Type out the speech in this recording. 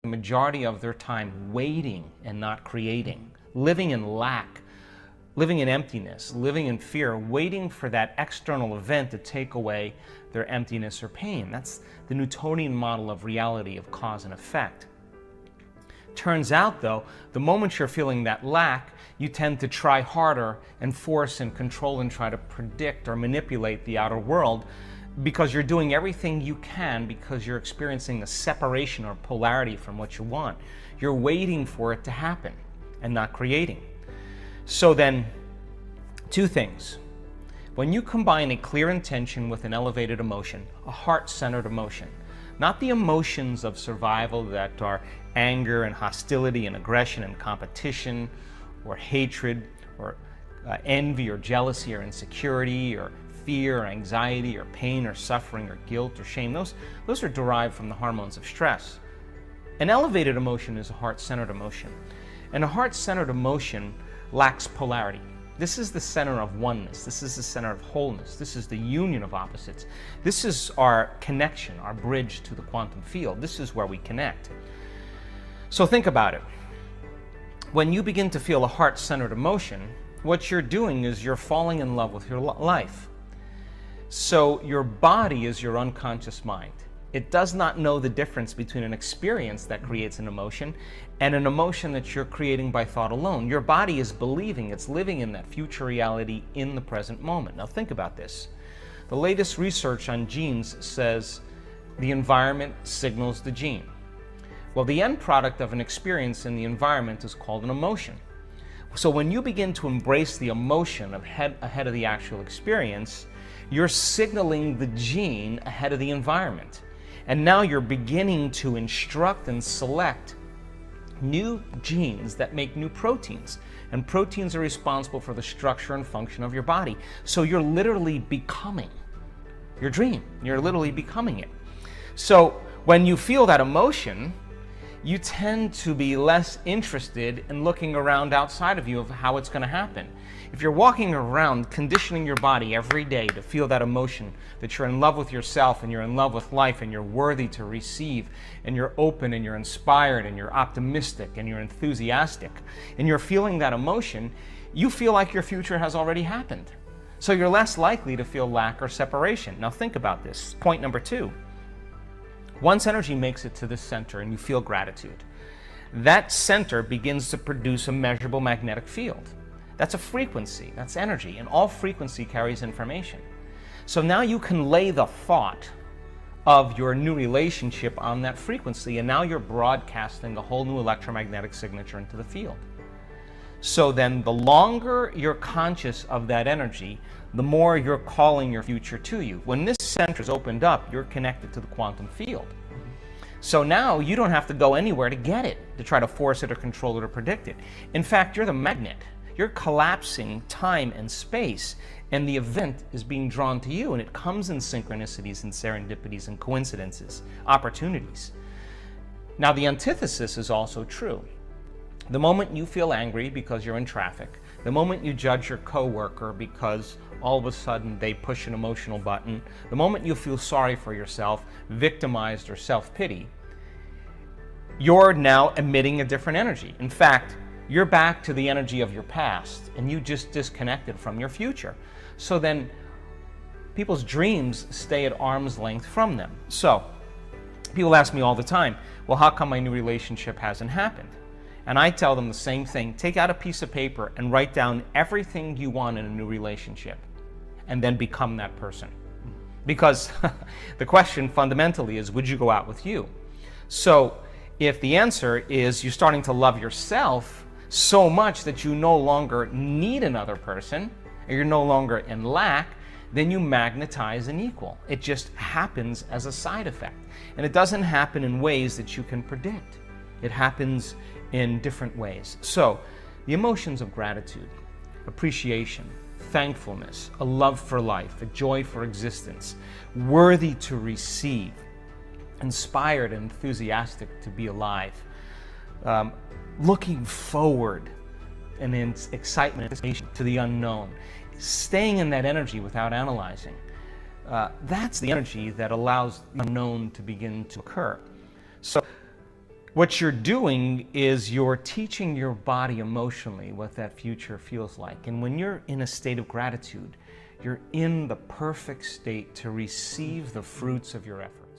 the majority of their time waiting and not creating, living in lack, living in emptiness, living in fear, waiting for that external event to take away their emptiness or pain. That's the Newtonian model of reality, of cause and effect. Turns out, though, the moment you're feeling that lack, you tend to try harder and force and control and try to predict or manipulate the outer world, because you're doing everything you can because you're experiencing a separation or polarity from what you want. You're waiting for it to happen and not creating. So then, two things. When you combine a clear intention with an elevated emotion, a heart-centered emotion, not the emotions of survival that are anger and hostility and aggression and competition or hatred or envy or jealousy or insecurity or fear or anxiety or pain or suffering or guilt or shame. Those are derived from the hormones of stress. An elevated emotion is a heart-centered emotion. And a heart-centered emotion lacks polarity. This is the center of oneness. This is the center of wholeness. This is the union of opposites. This is our connection, our bridge to the quantum field. This is where we connect. So think about it. When you begin to feel a heart-centered emotion, what you're doing is you're falling in love with your life. So your body is your unconscious mind. It does not know the difference between an experience that creates an emotion and an emotion that you're creating by thought alone. Your body is believing it's living in that future reality in the present moment. Now think about this. The latest research on genes says the environment signals the gene. Well, the end product of an experience in the environment is called an emotion. So when you begin to embrace the emotion ahead of the actual experience, you're signaling the gene ahead of the environment. And now you're beginning to instruct and select new genes that make new proteins. And proteins are responsible for the structure and function of your body. So you're literally becoming your dream. You're literally becoming it. So when you feel that emotion, you tend to be less interested in looking around outside of you of how it's going to happen. If you're walking around conditioning your body every day to feel that emotion, that you're in love with yourself and you're in love with life and you're worthy to receive and you're open and you're inspired and you're optimistic and you're enthusiastic and you're feeling that emotion, you feel like your future has already happened. So you're less likely to feel lack or separation. Now think about this. Point number 2. Once energy makes it to the center and you feel gratitude, that center begins to produce a measurable magnetic field. That's a frequency, that's energy, and all frequency carries information. So now you can lay the thought of your new relationship on that frequency, and now you're broadcasting a whole new electromagnetic signature into the field. So then the longer you're conscious of that energy, the more you're calling your future to you. When this center is opened up, you're connected to the quantum field. So now you don't have to go anywhere to get it, to try to force it or control it or predict it. In fact, you're the magnet. You're collapsing time and space, and the event is being drawn to you, and it comes in synchronicities and serendipities and coincidences, opportunities. Now the antithesis is also true. The moment you feel angry because you're in traffic, the moment you judge your coworker because all of a sudden they push an emotional button, the moment you feel sorry for yourself, victimized or self-pity, you're now emitting a different energy. In fact, you're back to the energy of your past and you just disconnected from your future. So then people's dreams stay at arm's length from them. So people ask me all the time, well, how come my new relationship hasn't happened? And I tell them the same thing. Take out a piece of paper and write down everything you want in a new relationship and then become that person. Because the question fundamentally is, would you go out with you? So if the answer is you're starting to love yourself so much that you no longer need another person, or you're no longer in lack, then you magnetize an equal. It just happens as a side effect. And it doesn't happen in ways that you can predict. It happens in different ways. So the emotions of gratitude, appreciation, thankfulness, a love for life, a joy for existence, worthy to receive, inspired and enthusiastic to be alive, looking forward and in excitement to the unknown, staying in that energy without analyzing. That's the energy that allows the unknown to begin to occur. So What you're doing is you're teaching your body emotionally what that future feels like. And when you're in a state of gratitude, you're in the perfect state to receive the fruits of your effort.